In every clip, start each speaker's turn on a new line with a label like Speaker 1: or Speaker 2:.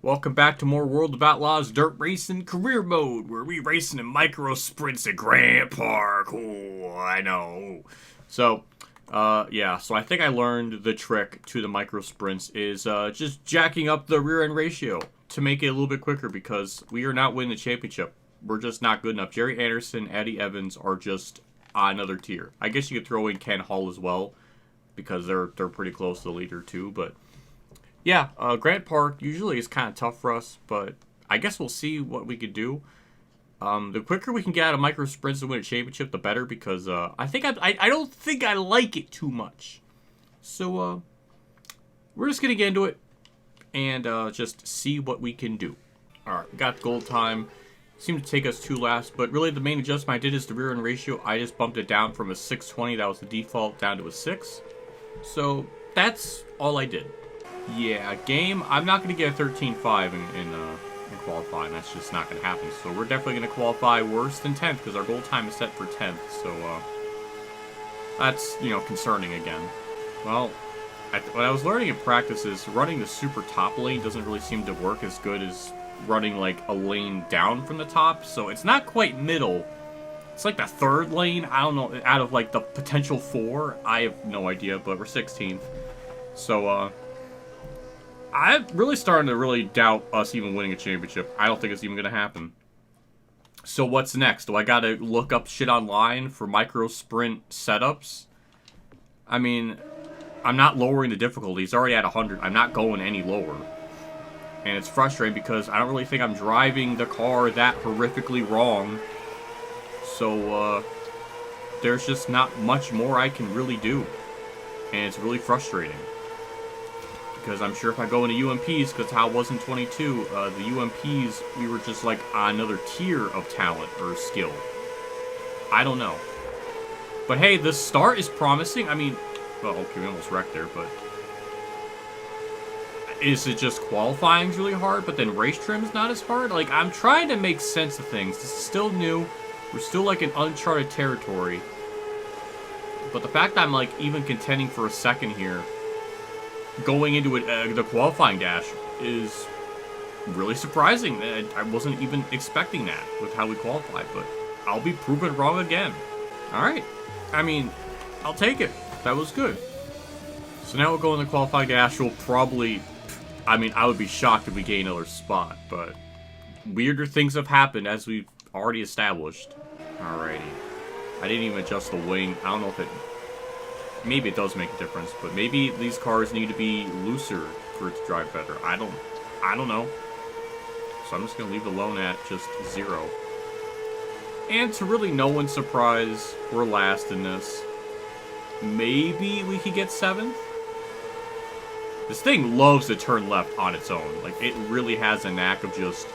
Speaker 1: Welcome back to more World of Outlaws Dirt Racing Career Mode, where we racing in micro sprints at Grant Park. Oh, I know. So, so I think I learned the trick to the micro sprints is just jacking up the rear end ratio to make it a little bit quicker because we are not winning the championship. We're just not good enough. Jerry Anderson, Eddie Evans are just on another tier. I guess you could throw in Ken Hull as well because they're pretty close to the leader too, but yeah, Grant Park usually is kind of tough for us, but I guess we'll see what we could do. The quicker we can get out of micro sprints to win a championship, the better, because I don't think I like it too much. So we're just gonna get into it and just see what we can do. All right, we got gold time. Seemed to take us 2 laps, but really the main adjustment I did is the rear end ratio. I just bumped it down from a 620, that was the default, down to a 6. So that's all I did. Yeah, game, I'm not going to get a 13.5 in qualifying. That's just not going to happen. So we're definitely going to qualify worse than 10th because our goal time is set for 10th. So that's, concerning again. Well, what I was learning in practice is running the super top lane doesn't really seem to work as good as running like a lane down from the top. So it's not quite middle. It's like the 3rd lane. I don't know, out of like the potential 4. I have no idea, but we're 16th. So, I'm really starting to really doubt us even winning a championship. I don't think it's even going to happen. So what's next? Do I got to look up shit online for micro sprint setups? I mean, I'm not lowering the difficulty. It's already at 100. I'm not going any lower. And it's frustrating because I don't really think I'm driving the car that horrifically wrong. So, there's just not much more I can really do. And it's really frustrating. Because I'm sure if I go into UMPs, because how it was in 22, the UMPs, we were just like on another tier of talent or skill. I don't know. But hey, the start is promising. I mean, well, okay, we almost wrecked there, but is it just qualifying's really hard, but then race trim's not as hard? Like, I'm trying to make sense of things. This is still new. We're still like in uncharted territory. But the fact that I'm like even contending for a second here, going into it, the qualifying dash is really surprising. I wasn't even expecting that with how we qualified, but I'll be proven wrong again. Alright. I mean, I'll take it. That was good. So now we'll go in the qualifying dash. We'll probably, I mean, I would be shocked if we gain another spot, but weirder things have happened as we've already established. Alrighty. I didn't even adjust the wing. I don't know if it, maybe it does make a difference, but maybe these cars need to be looser for it to drive better. I don't know. So I'm just going to leave it alone at just 0. And to really no one's surprise, we're last in this. Maybe we could get 7th? This thing loves to turn left on its own. Like, it really has a knack of just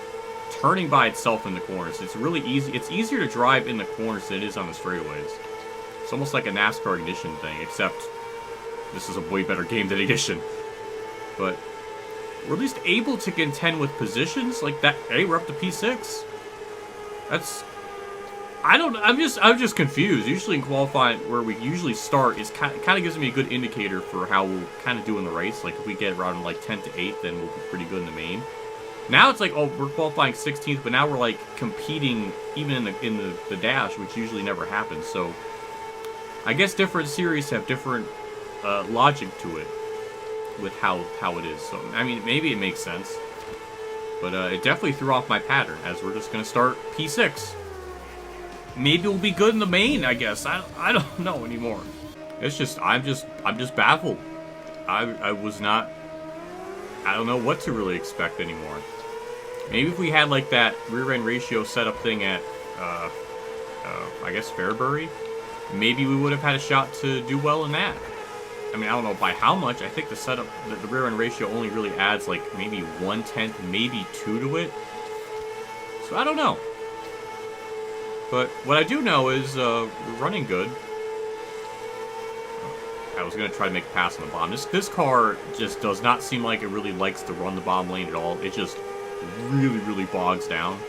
Speaker 1: turning by itself in the corners. It's really easy. It's easier to drive in the corners than it is on the straightaways. It's almost like a NASCAR Ignition thing, except this is a way better game than Ignition. But we're at least able to contend with positions like that. Hey, we're up to P6. That's, I'm just confused. Usually in qualifying, where we usually start, is kind of gives me a good indicator for how we'll kind of do in the race. Like if we get around like 10th to 8th, then we'll be pretty good in the main. Now it's like, oh, we're qualifying 16th, but now we're like competing even in the dash, which usually never happens. So I guess different series have different logic to it with how it is. So, I mean, maybe it makes sense. But it definitely threw off my pattern, as we're just going to start P6. Maybe we'll be good in the main, I guess. I don't know anymore. It's just, I'm just baffled. I was not, I don't know what to really expect anymore. Maybe if we had like that rear end ratio setup thing at, I guess Fairbury, maybe we would have had a shot to do well in that. I mean, I don't know by how much. I think the setup, the rear end ratio only really adds like maybe 1/10, maybe 2 to it. So I don't know. But what I do know is we're running good. I was going to try to make a pass on the bomb. This car just does not seem like it really likes to run the bomb lane at all. It just really, really bogs down.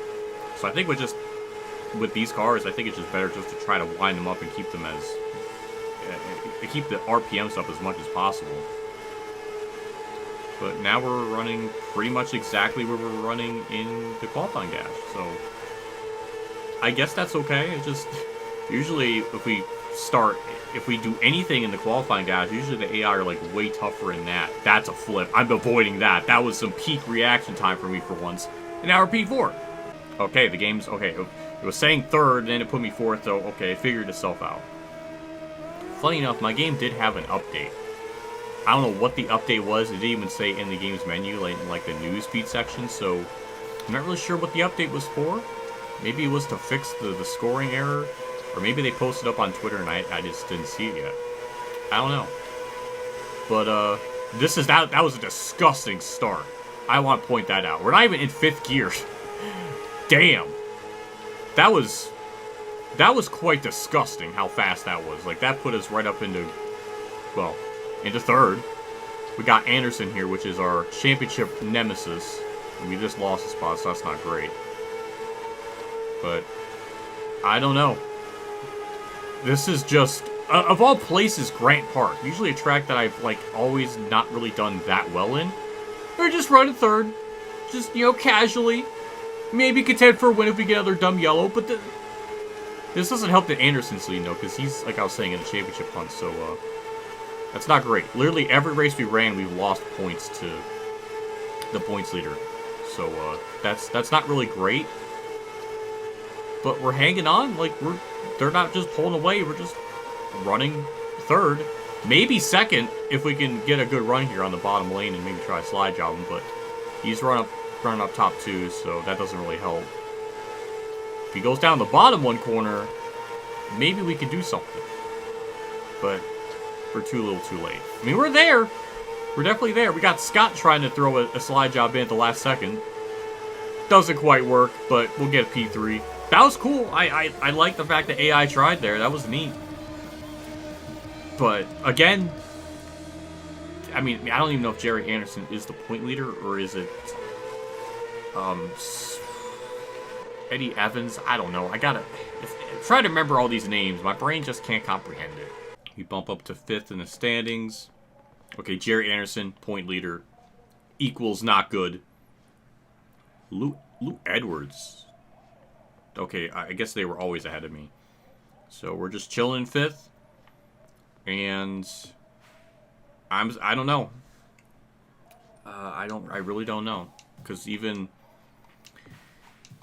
Speaker 1: So I think with these cars, I think it's just better just to try to wind them up and keep them as keep the RPMs up as much as possible. But now we're running pretty much exactly where we're running in the qualifying dash. So I guess that's okay. It's just usually if we do anything in the qualifying dash, usually the AI are like way tougher in that. That's a flip. I'm avoiding that. That was some peak reaction time for me for once. And now we're P4. Okay, the game's okay. It was saying third, and then it put me fourth, so okay, it figured itself out. Funny enough, my game did have an update. I don't know what the update was. It didn't even say in the game's menu, like in like the news feed section, so I'm not really sure what the update was for. Maybe it was to fix the scoring error, or maybe they posted up on Twitter and I just didn't see it yet. I don't know. But that was a disgusting start. I want to point that out. We're not even in 5th gear. Damn. That was quite disgusting how fast that was. Like, that put us right up into, well, into 3rd. We got Anderson here, which is our championship nemesis. And we just lost a spot, so that's not great. But I don't know. This is just, of all places, Grant Park. Usually a track that I've, like, always not really done that well in. We're just running 3rd. Just, you know, casually. Maybe contend for a win if we get another dumb yellow, but this doesn't help that Anderson's leading, though, because he's, like I was saying, in the championship hunt, so, that's not great. Literally, every race we ran, we've lost points to the points leader. So, that's not really great. But we're hanging on, like, they're not just pulling away, we're just running 3rd. Maybe 2nd, if we can get a good run here on the bottom lane and maybe try a slide job him, but he's running up top 2, so that doesn't really help. If he goes down the bottom 1 corner, maybe we could do something. But we're too little too late. I mean, we're there. We're definitely there. We got Scott trying to throw a slide job in at the last second. Doesn't quite work, but we'll get a P3. That was cool. I like the fact that AI tried there. That was neat. But, again, I mean, I don't even know if Jerry Anderson is the point leader, or is it Eddie Evans? I don't know. I gotta try to remember all these names. My brain just can't comprehend it. We bump up to 5th in the standings. Okay, Jerry Anderson, point leader. Equals not good. Lou Edwards. Okay, I guess they were always ahead of me. So we're just chilling in 5th. And I don't know. I really don't know. Because even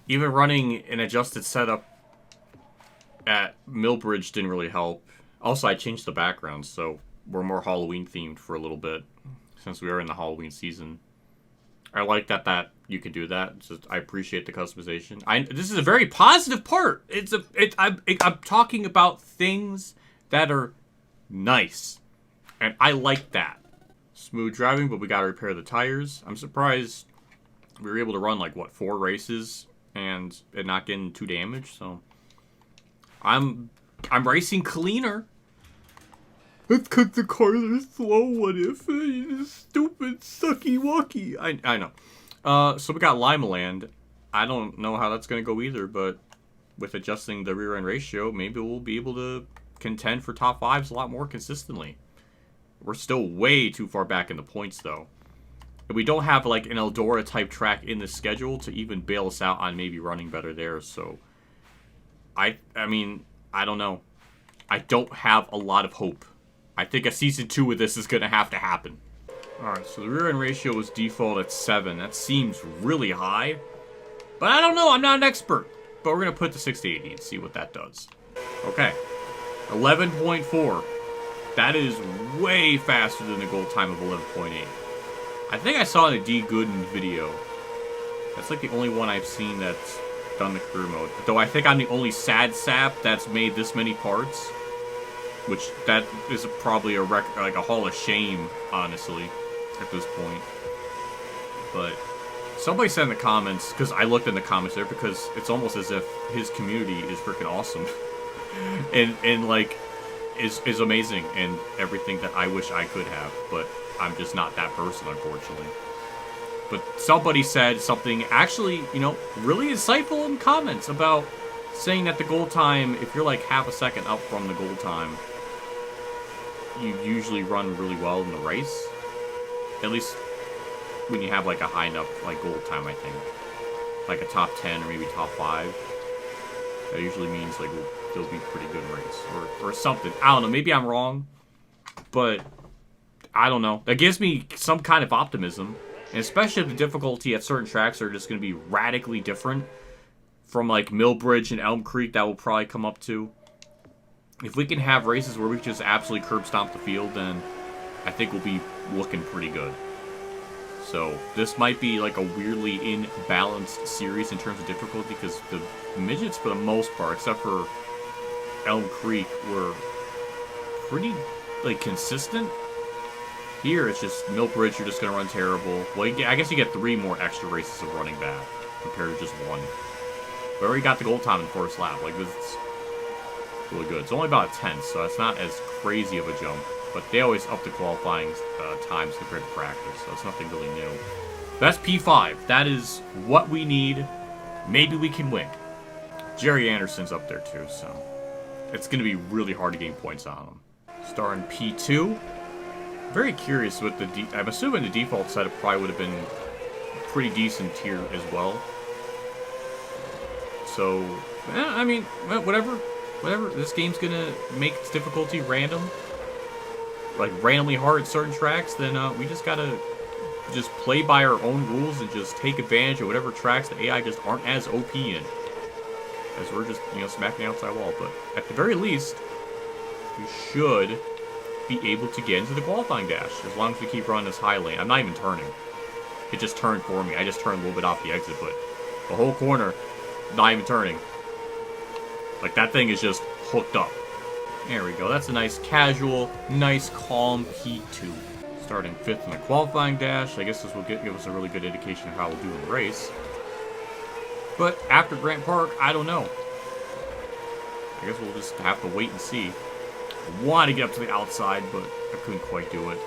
Speaker 1: running an adjusted setup at Millbridge didn't really help. Also, I changed the background, so we're more Halloween themed for a little bit, since we are in the Halloween season. I like that you can do that. I appreciate the customization. This is a very positive part. I'm talking about things that are nice, and I like that. Smooth driving, but we gotta repair the tires. I'm surprised we were able to run like 4 races and not getting too damaged. So I'm racing cleaner. It's because the cars are slow. What if? Stupid, sucky, wucky. I know. So we got Limaland. I don't know how that's going to go either, but with adjusting the rear end ratio, maybe we'll be able to contend for top 5s a lot more consistently. We're still way too far back in the points, though. And we don't have, like, an Eldora-type track in the schedule to even bail us out on maybe running better there, so I mean, I don't know. I don't have a lot of hope. I think a Season 2 of this is going to have to happen. Alright, so the rear end ratio is default at 7. That seems really high. But I don't know, I'm not an expert. But we're going to put the 680 and see what that does. Okay. 11.4. That is way faster than the goal time of 11.8. I think I saw in a D. Gooden video. That's like the only one I've seen that's done the career mode. Though I think I'm the only sad sap that's made this many parts. Which, that is probably like a hall of shame, honestly, at this point. But somebody said in the comments, because I looked in the comments there, because it's almost as if his community is freaking awesome. and like, is amazing and everything that I wish I could have. But I'm just not that person, unfortunately. But somebody said something actually, you know, really insightful in comments about saying that the goal time, if you're like half a second up from the goal time, you usually run really well in the race. At least when you have like a high enough like goal time, I think. Like a top 10 or maybe top 5. That usually means like they'll be pretty good race or something. I don't know. Maybe I'm wrong, but I don't know. That gives me some kind of optimism, and especially if the difficulty at certain tracks are just going to be radically different from like Millbridge and Elm Creek. That will probably come up to. If we can have races where we just absolutely curb stomp the field, then I think we'll be looking pretty good. So this might be like a weirdly imbalanced series in terms of difficulty, because the midgets, for the most part, except for Elm Creek, were pretty like consistent. Here it's just Millbridge, you're just gonna run terrible. Well, I guess you get 3 more extra races of running bad compared to just 1. We already got the goal time in the first lap. Like, this is really good. It's only about a 10th, so it's not as crazy of a jump. But they always up the qualifying times compared to practice, so it's nothing really new. That's P5. That is what we need. Maybe we can win. Jerry Anderson's up there too, so it's going to be really hard to gain points on him. Starting P2. Very curious with the... I'm assuming the default setup probably would have been pretty decent here as well. So, I mean, whatever. This game's going to make its difficulty random. Like, randomly hard at certain tracks, then we just gotta just play by our own rules and just take advantage of whatever tracks the AI just aren't as OP in. As we're just, you know, smacking the outside wall. But at the very least, we should be able to get into the qualifying dash, as long as we keep running this high lane. I'm not even turning. It just turned for me. I just turned a little bit off the exit, but the whole corner, not even turning. Like, that thing is just hooked up. There we go. That's a nice casual, nice calm P2. Starting 5th in the qualifying dash. I guess this will give us a really good indication of how we'll do in the race. But after Grant Park, I don't know. I guess we'll just have to wait and see. I wanted to get up to the outside, but I couldn't quite do it.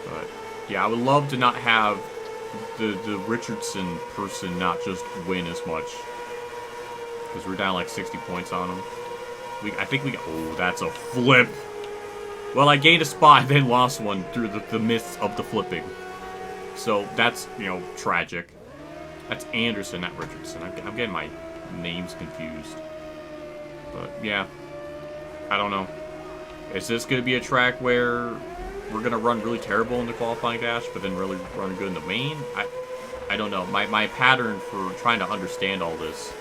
Speaker 1: But yeah, I would love to not have the Richardson person not just win as much. Because we're down like 60 points on him. I think we got... Oh, that's a flip. Well, I gained a spot, then lost one through the midst of the flipping. So, that's, you know, tragic. That's Anderson, not Richardson. I'm getting my names confused. But, yeah. I don't know. Is this going to be a track where we're going to run really terrible in the qualifying dash, but then really run good in the main? I don't know. My pattern for trying to understand all this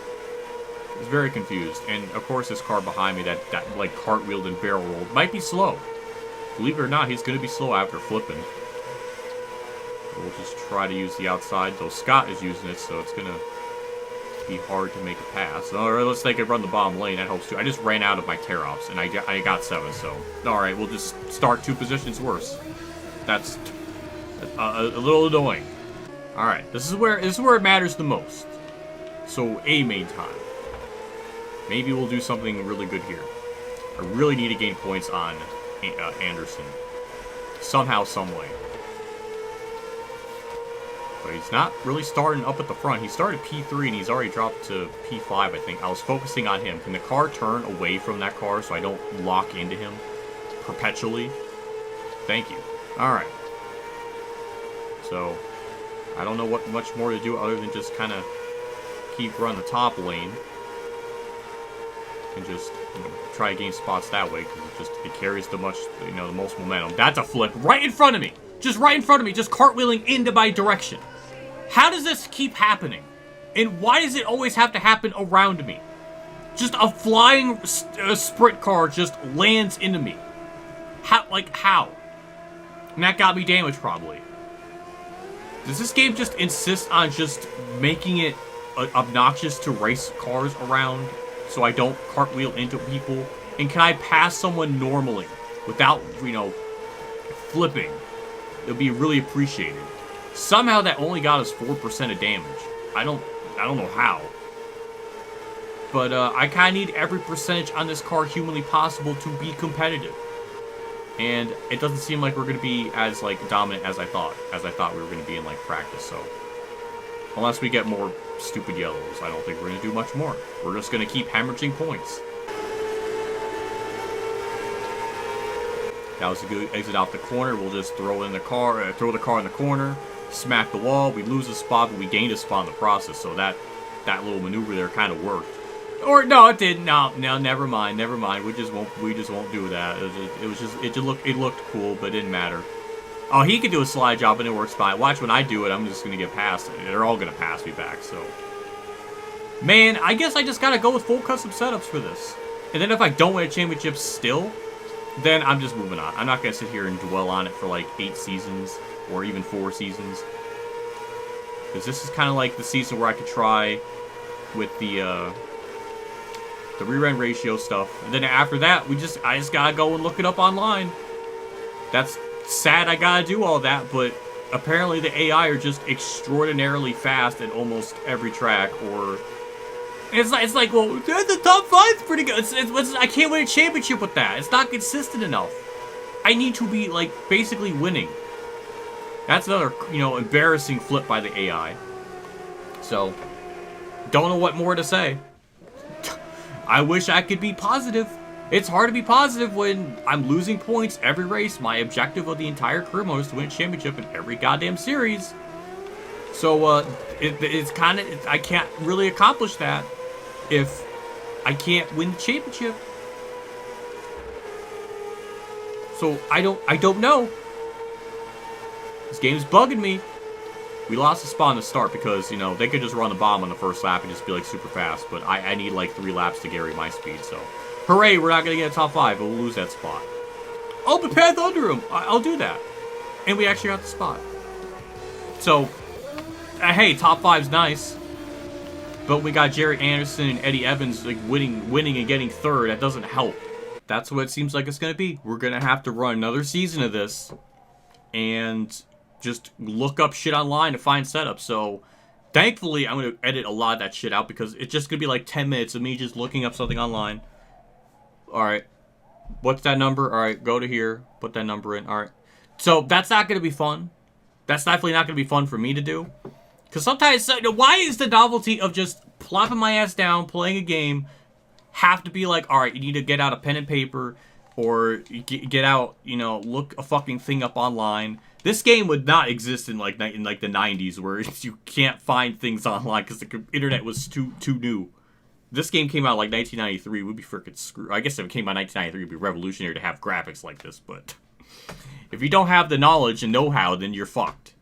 Speaker 1: is very confused. And, of course, this car behind me that like, cartwheeled and barrel rolled might be slow. Believe it or not, he's going to be slow after flipping. We'll just try to use the outside, though Scott is using it, so it's going to be hard to make a pass. Alright, let's take it run the bottom lane. That helps, too. I just ran out of my tear-offs, and I got 7, so... Alright, we'll just start 2 positions worse. That's a little annoying. Alright, this is where it matters the most. So, A main time. Maybe we'll do something really good here. I really need to gain points on Anderson. Somehow, someway. But he's not really starting up at the front. He started P3 and he's already dropped to P5, I think. I was focusing on him. Can the car turn away from that car so I don't lock into him perpetually? Thank you. Alright. So, I don't know what much more to do other than just kind of keep running the top lane. And just, you know, try to gain spots that way, because it carries the most momentum. That's a flip right in front of me! Just right in front of me, just cartwheeling into my direction. How does this keep happening? And why does it always have to happen around me? Just a flying sprint car just lands into me. How? And that got me damaged, probably. Does this game just insist on just making it obnoxious to race cars around so I don't cartwheel into people? And can I pass someone normally without, you know, flipping? It would be really appreciated. Somehow that only got us 4% of damage. I don't know how. But I kind of need every percentage on this car humanly possible to be competitive. And it doesn't seem like we're going to be as like dominant as I thought we were going to be in like practice. So unless we get more stupid yellows, I don't think we're going to do much more. We're just going to keep hemorrhaging points. That was a good exit out the corner. We'll just throw in the car, throw the car in the corner, smack the wall. We lose a spot, but we gained a spot in the process. So that little maneuver there kind of worked. Or no, it didn't. No, never mind. We just won't do that. It looked cool, but it didn't matter. Oh, he could do a slide job and it works fine. Watch when I do it, I'm just gonna get past it. They're all gonna pass me back. So, man, I guess I just gotta go with full custom setups for this. And then if I don't win a championship still, then I'm just moving on. I'm not gonna sit here and dwell on it for like 8 seasons or even 4 seasons. Because this is kind of like the season where I could try with the rear end ratio stuff. And then after that, I just gotta go and look it up online. That's sad I gotta do all that, but apparently the AI are just extraordinarily fast at almost every track, or... It's like, well, the top 5's pretty good. I can't win a championship with that. It's not consistent enough. I need to be, like, basically winning. That's another, embarrassing flip by the AI. So, don't know what more to say. I wish I could be positive. It's hard to be positive when I'm losing points every race. My objective of the entire career mode is to win a championship in every goddamn series. So, it's kind of... I can't really accomplish that if I can't win the championship. So, I don't know. This game's bugging me. We lost a spot in the start because, they could just run the bomb on the first lap and just be, like, super fast. But I need, like, 3 laps to carry my speed, so... Hooray, we're not going to get a top 5, but we'll lose that spot. Oh, but path under him! I'll do that. And we actually got the spot. So, hey, top 5's nice. But we got Jerry Anderson and Eddie Evans like winning and getting 3rd. That doesn't help. That's what it seems like it's going to be. We're going to have to run another season of this. And just look up shit online to find setups. So, thankfully, I'm going to edit a lot of that shit out because it's just going to be like 10 minutes of me just looking up something online. Alright. What's that number? Alright, go to here. Put that number in. Alright. So, that's not going to be fun. That's definitely not going to be fun for me to do. Because sometimes, why is the novelty of just plopping my ass down, playing a game, have to be like, alright, you need to get out a pen and paper, or get out, look a fucking thing up online. This game would not exist in like the 90s, where you can't find things online because the internet was too new. This game came out like 1993, we'd be freaking screwed. I guess if it came out in 1993, it'd be revolutionary to have graphics like this, but... If you don't have the knowledge and know-how, then you're fucked.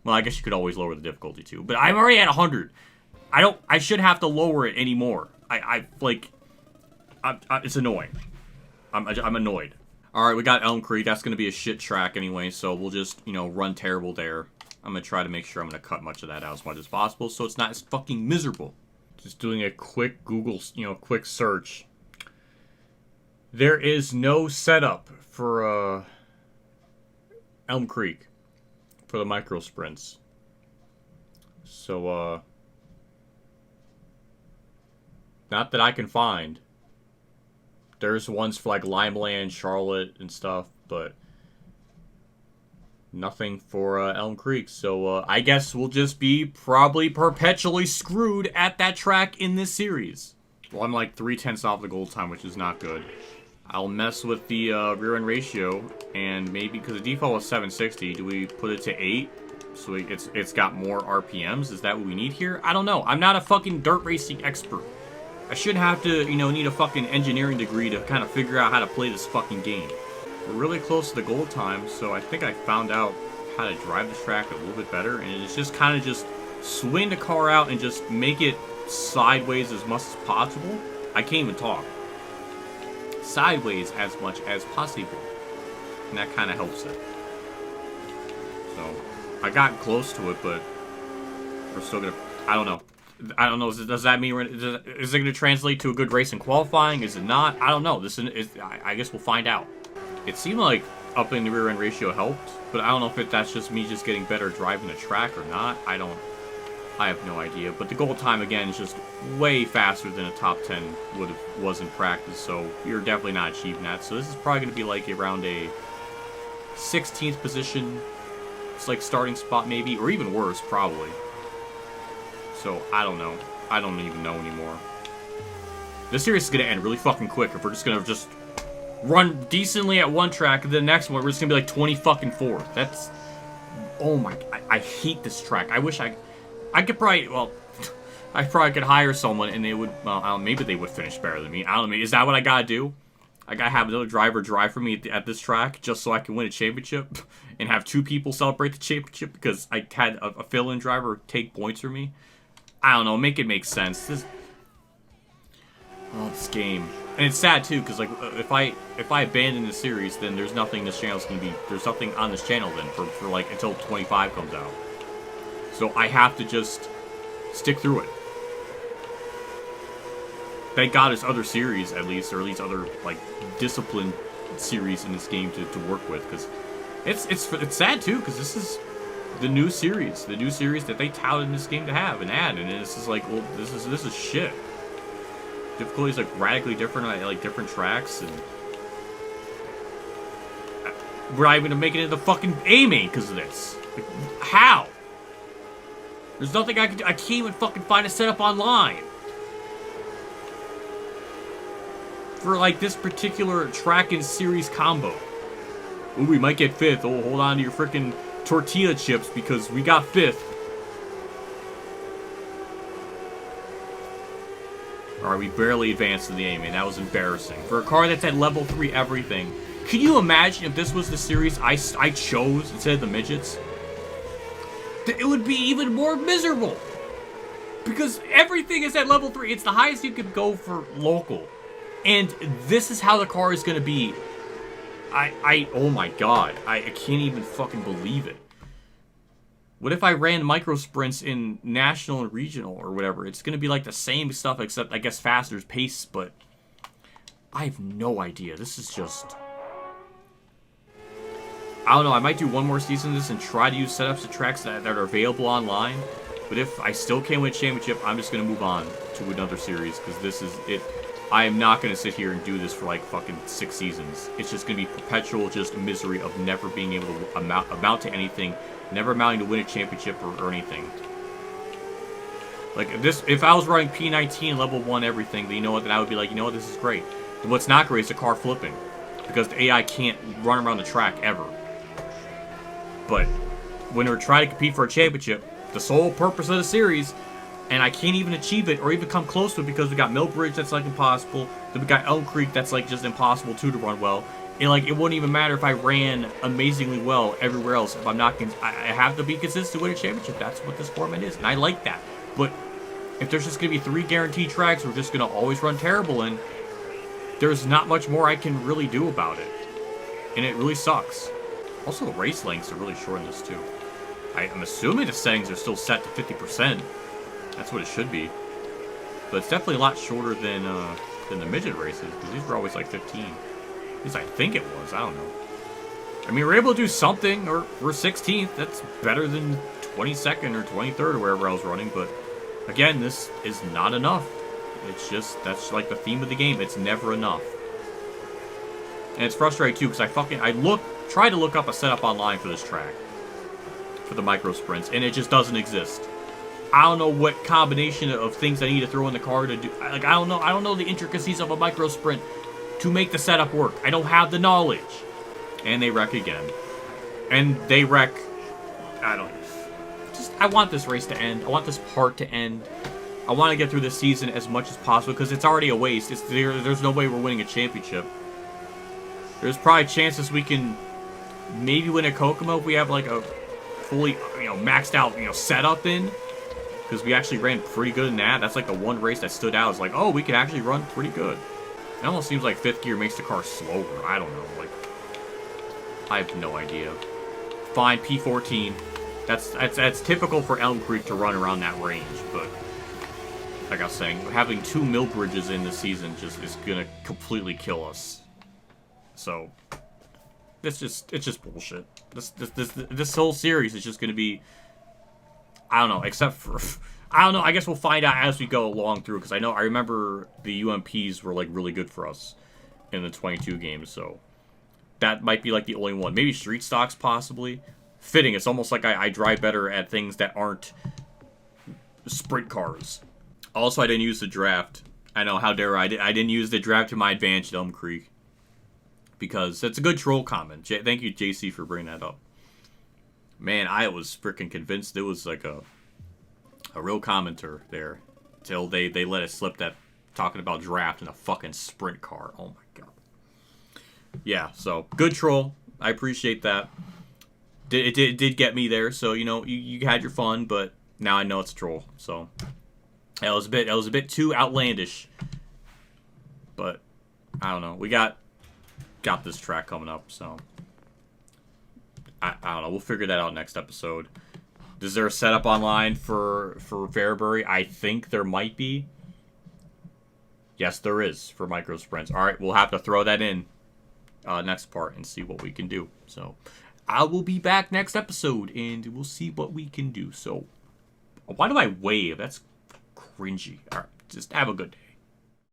Speaker 1: Well, I guess you could always lower the difficulty too, but I'm already at 100. I should have to lower it anymore. It's annoying. I'm annoyed. Alright, we got Elm Creek. That's going to be a shit track anyway, so we'll just, run terrible there. I'm going to try to make sure I'm going to cut much of that out as much as possible, so it's not as fucking miserable. Just doing a quick Google, quick search. There is no setup for, Elm Creek for the micro sprints. So, not that I can find. There's ones for, like, Limaland, Charlotte, and stuff, but nothing for Elm Creek. So, I guess we'll just be probably perpetually screwed at that track in this series. Well, I'm like 3/10 off the goal time, which is not good. I'll mess with the rear end ratio, and maybe, because the default was 760, do we put it to 8? So it's got more RPMs? Is that what we need here? I don't know. I'm not a fucking dirt racing expert. I shouldn't have to, need a fucking engineering degree to kind of figure out how to play this fucking game. We're really close to the goal time, so I think I found out how to drive this track a little bit better, and it's just kind of just swing the car out and just make it sideways as much as possible. I can't even talk. Sideways as much as possible. And that kind of helps it. So, I got close to it, but we're still gonna... I don't know. Does that mean is it going to translate to a good race in qualifying? Is it not? I don't know. I guess we'll find out. It seemed like upping the rear end ratio helped, but I don't know if that's just me just getting better driving the track or not. I have no idea. But the goal time again is just way faster than a top 10 was in practice, so you're definitely not achieving that. So this is probably going to be like around a 16th position. It's like starting spot maybe, or even worse probably. So, I don't know. I don't even know anymore. This series is going to end really fucking quick if we're just going to run decently at one track, and the next one we're just gonna be like 20 fucking fourth. That's, oh my, I hate this track. I wish I could probably, well, I probably could hire someone and they would, well, maybe they would finish better than me. I don't know, is that what I gotta do? I gotta have another driver drive for me at this track just so I can win a championship and have 2 people celebrate the championship because I had a fill-in driver take points for me? I don't know, make it make sense. This game. And it's sad too, because like if I abandon the series, then there's nothing this channel's gonna be. There's nothing on this channel then for like until 25 comes out. So I have to just stick through it. Thank God there's other series at least, or at least other like disciplined series in this game to work with, because it's sad too, because this is the new series that they touted in this game to have and add, and this is like, well, this is shit. Difficulty is like radically different, like different tracks, and we're not even making it the fucking A main because of this. Like, how? There's nothing I can do. I can't even fucking find a setup online for like this particular track and series combo. Ooh, we might get 5th. Oh, hold on to your freaking tortilla chips because we got 5th. Alright, we barely advanced in the A main. That was embarrassing. For a car that's at level 3 everything. Can you imagine if this was the series I chose instead of the midgets? It would be even more miserable. Because everything is at level 3. It's the highest you could go for local. And this is how the car is going to be. Oh my god. I can't even fucking believe it. What if I ran micro sprints in national and regional or whatever? It's going to be like the same stuff except, I guess, faster pace, but I have no idea. This is just... I don't know. I might do one more season of this and try to use setups to tracks that are available online. But if I still can't win a championship, I'm just going to move on to another series because this is it. I am not going to sit here and do this for like fucking 6 seasons. It's just going to be perpetual just misery of never being able to amount to anything. Never amounting to win a championship or anything. Like this, if I was running P19 level 1 everything, then you know what? Then I would be like, you know what? This is great. And what's not great is the car flipping, because the AI can't run around the track ever. But when we're trying to compete for a championship, the sole purpose of the series, and I can't even achieve it or even come close to it because we got Millbridge that's like impossible. Then we got Elm Creek that's like just impossible too to run well. And like, it wouldn't even matter if I ran amazingly well everywhere else. If I'm not, I have to be consistent to win a championship. That's what this format is, and I like that. But if there's just gonna be 3 guaranteed tracks we're just gonna always run terrible in, there's not much more I can really do about it, and it really sucks. Also, the race lengths are really short in this too. I'm assuming the settings are still set to 50%. That's what it should be, but it's definitely a lot shorter than the midget races, because these were always like 15. At least I think it was. I don't know. I mean, we're able to do something, or we're 16th. That's better than 22nd or 23rd or wherever I was running. But again, this is not enough. It's just, that's like the theme of the game. It's never enough. And it's frustrating too, because I tried to look up a setup online for this track, for the micro sprints, and it just doesn't exist. I don't know what combination of things I need to throw in the car to do. Like, I don't know the intricacies of a micro sprint to make the setup work. I don't have the knowledge. And they wreck again. And they wreck... I want this race to end. I want this part to end. I want to get through this season as much as possible, because it's already a waste. There's no way we're winning a championship. There's probably chances we can maybe win a Kokomo if we have like a fully, maxed out, setup in. Because we actually ran pretty good in that. That's like the one race that stood out. It's like, oh, we can actually run pretty good. It almost seems like 5th gear makes the car slower. I don't know. Like, I have no idea. Fine, P14. That's typical for Elm Creek to run around that range. But like I was saying, having 2 mill bridges in this season just is gonna completely kill us. So it's just bullshit. This whole series is just gonna be, I don't know, except for, I don't know, I guess we'll find out as we go along through, because I remember the UMPs were, like, really good for us in the 22 games, so that might be, like, the only one. Maybe street stocks, possibly. Fitting, it's almost like I drive better at things that aren't sprint cars. Also, I didn't use the draft. I know, how dare I didn't use the draft to my advantage at Elm Creek. because it's a good troll comment. Thank you, JC, for bringing that up. Man, I was freaking convinced it was like a real commenter there till they let it slip that talking about draft in a fucking sprint car. Oh my god. Yeah, so good troll. I appreciate that. It did get me there, so you know you had your fun, but now I know it's a troll. So it was a bit too outlandish. But I don't know. We got this track coming up, so I don't know. We'll figure that out next episode. Is there a setup online for Fairbury? I think there might be. Yes, there is for micro sprints. All right, we'll have to throw that in next part and see what we can do. So I will be back next episode and we'll see what we can do. So why do I wave? That's cringy. All right, just have a good day.